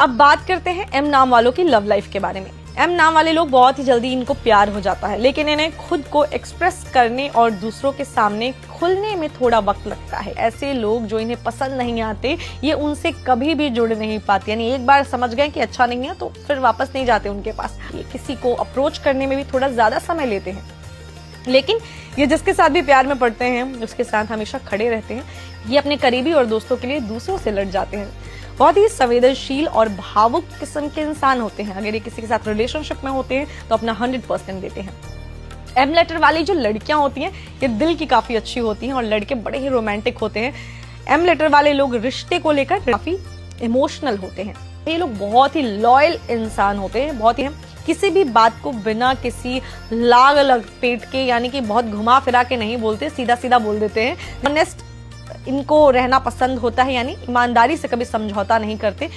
अब बात करते हैं एम नाम वालों की लव लाइफ के बारे में। एम नाम वाले लोग बहुत ही जल्दी इनको प्यार हो जाता है, लेकिन इन्हें खुद को एक्सप्रेस करने और दूसरों के सामने खुलने में थोड़ा वक्त लगता है। ऐसे लोग जो इन्हें पसंद नहीं आते, ये उनसे कभी भी जुड़ नहीं पाते, यानी एक बार समझ गए कि अच्छा नहीं है तो फिर वापस नहीं जाते उनके पास। ये किसी को अप्रोच करने में भी थोड़ा ज्यादा समय लेते हैं, लेकिन ये जिसके साथ भी प्यार में पड़ते हैं उसके साथ हमेशा खड़े रहते हैं। ये अपने करीबी और दोस्तों के लिए दूसरों से लड़ जाते हैं। बहुत ही संवेदनशील और भावुक किस्म के इंसान होते हैं। अगर ये किसी के साथ रिलेशनशिप में होते हैं तो अपना 100% देते हैं। एम लेटर वाली जो लड़कियां होती हैं ये दिल की काफी अच्छी होती हैं और लड़के बड़े ही रोमांटिक होते हैं। एम लेटर वाले लोग रिश्ते को लेकर काफी इमोशनल होते हैं। ये लोग बहुत ही लॉयल इंसान होते हैं, बहुत ही किसी भी बात को बिना किसी लाग लपेट के, यानी कि बहुत घुमा फिरा के नहीं बोलते, सीधा सीधा बोल देते हैं। ऑनेस्ट इनको रहना पसंद होता है, यानी ईमानदारी से कभी समझौता नहीं करते।